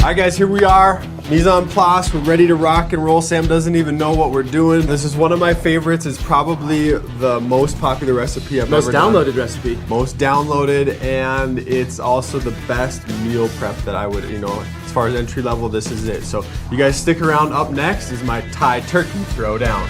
Alright guys, here we are. Mise en place, we're ready to rock and roll. Sam doesn't even know what we're doing. This is one of my favorites. It's probably the most popular recipe I've ever done. Most downloaded recipe. Most downloaded, and it's also the best meal prep that I would, as far as entry level, this is it. So you guys stick around. Up next is my Thai turkey throwdown.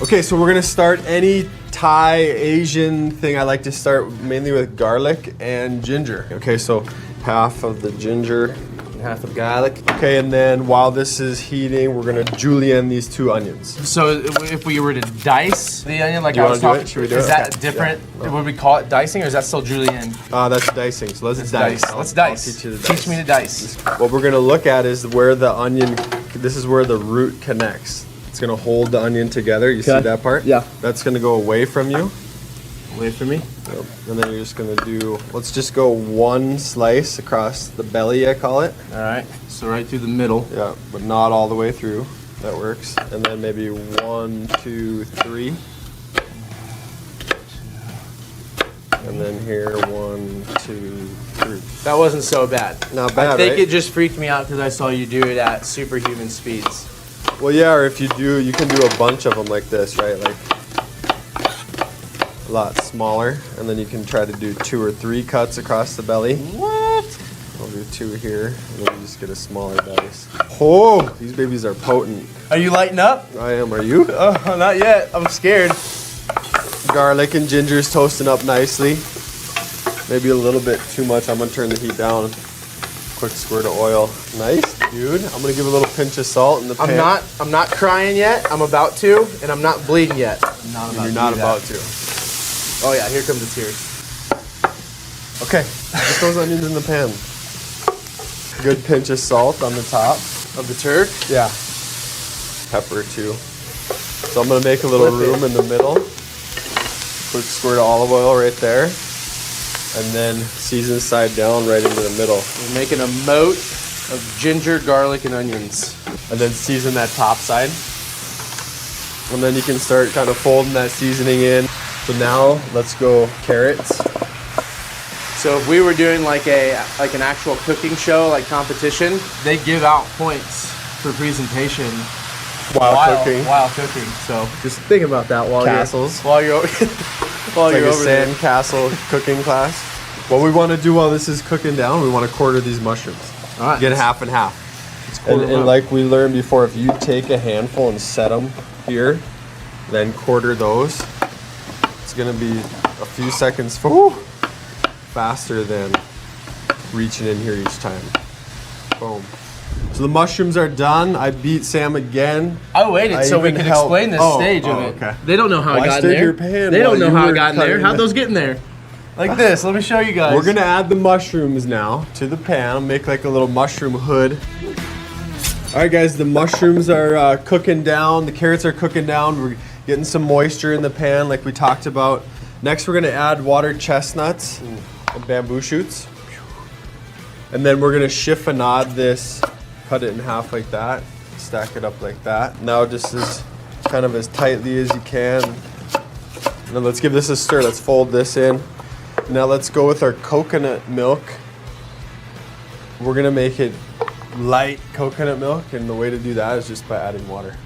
Okay, so we're gonna start any Thai, Asian thing. I like to start mainly with garlic and ginger. Okay, so half of the ginger, Half of garlic. okay, and then while this is heating, we're gonna julienne these 2 onions. So if we were to dice the onion like Do you I was wanna do talking, it? Should we do is it? that Okay. different? Yeah. Would we call it dicing or is that still julienne? That's dicing, so let's dice. Let's I'll dice. teach you to dice. Teach me to dice. What we're gonna look at is where the onion, this is where the root connects. It's gonna hold the onion together. You see Okay. that part? Yeah. That's gonna go away from you. Wait for me. And then you're just gonna do, let's just go 1 slice across the belly, I call it. All right. So right through the middle. Yeah, but not all the way through. That works. And then maybe 1, 2, 3. And then here, 1, 2, 3. That wasn't so bad. Not bad, I think right? it just freaked me out because I saw you do it at superhuman speeds. Well, yeah, or if you do, you can do a bunch of them like this, right? Like a lot smaller, and then you can try to do 2 or 3 cuts across the belly. What? I'll do 2 here, and then you just get a smaller dice. Oh, these babies are potent. Are you lighting up? I am. Are you? Oh, not yet. I'm scared. Garlic and ginger's toasting up nicely. Maybe a little bit too much. I'm gonna turn the heat down. Quick squirt of oil. Nice, dude. I'm gonna give a little pinch of salt in the pan. I'm not crying yet. I'm about to, and I'm not bleeding yet. You're not about to. Oh yeah, here comes the tears. Okay, put those onions in the pan. Good pinch of salt on the top. Of the turk? Yeah. Pepper too. So I'm gonna make a little Flip it. room in the middle. Quick squirt of olive oil right there. And then season side down right into the middle. We're making a moat of ginger, garlic, and onions. And then season that top side. And then you can start kind of folding that seasoning in. So now let's go carrots. So if we were doing like an actual cooking show, like competition, they give out points for presentation While cooking. While cooking. So just think about that while Castles. While you're while Like you're a over there. sandcastle cooking class. What we want to do while this is cooking down, we want to quarter these mushrooms. All right. Get half and half. quarter them And up. like we learned before, if you take a handful and set them here, then quarter those, it's gonna be a few seconds faster than reaching in here each time. Boom. So the mushrooms are done. I beat Sam again. I waited I so we even could helped- explain this Oh, stage of oh, it. okay. They don't know how Well, I I got in stirred there. your pan They while don't know you how I were got in there. cutting How'd the- those get in there? Like this. Let me show you guys. We're gonna add the mushrooms now to the pan. Make like a little mushroom hood. All right, guys, the mushrooms are cooking down. The carrots are cooking down. We're getting some moisture in the pan, like we talked about. Next, we're gonna add watered chestnuts and bamboo shoots, and then we're gonna chiffonade this. Cut it in half like that. Stack it up like that. Now, just as kind of as tightly as you can. Now let's give this a stir. Let's fold this in. Now let's go with our coconut milk. We're gonna make it light coconut milk, and the way to do that is just by adding water.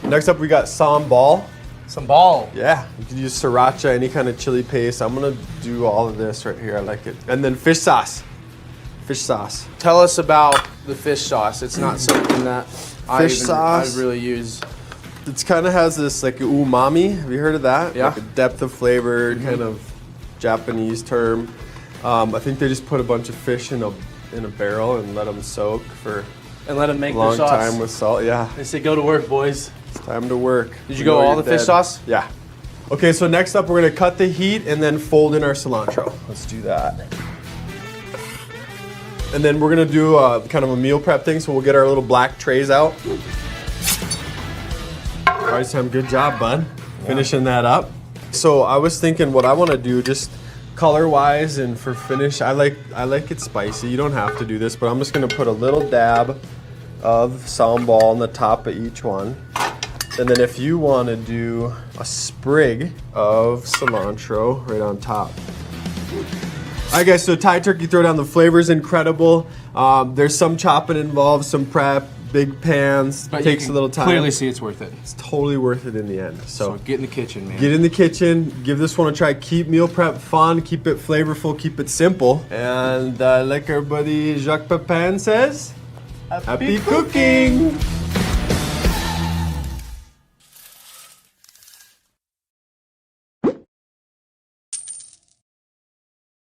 Next up, we got sambal. Some ball. Yeah, you can use sriracha, any kind of chili paste. I'm gonna do all of this right here. I like it. And then fish sauce. Fish sauce. Tell us about the fish sauce. It's not something that I sauce. really use. It kind of has this like umami. Have you heard of that? Yeah. Like a depth of flavor, kind of Japanese term. I think they just put a bunch of fish in a barrel and let them soak for And let them make a long their sauce. time with salt. Yeah, They say go to work, boys. it's time to work. Did you We go know all you're the fish dead. sauce? Yeah. Okay, so next up we're gonna cut the heat and then fold in our cilantro. Let's do that. And then we're gonna do kind of a meal prep thing, so we'll get our little black trays out. All right, Sam, good job, bud. Finishing that up. So I was thinking what I wanna do, just color-wise and for finish, I like it spicy. You don't have to do this, but I'm just gonna put a little dab of sambal on the top of each one. And then if you wanna do a sprig of cilantro right on top. All right, guys, so Thai turkey throwdown, the flavor's incredible. There's some chopping involved, some prep, big pans. But takes a little time. Clearly see it's worth it. It's totally worth it in the end. So get in the kitchen, man. Get in the kitchen, give this one a try. Keep meal prep fun, keep it flavorful, keep it simple. And like our buddy Jacques Pepin says, happy cooking!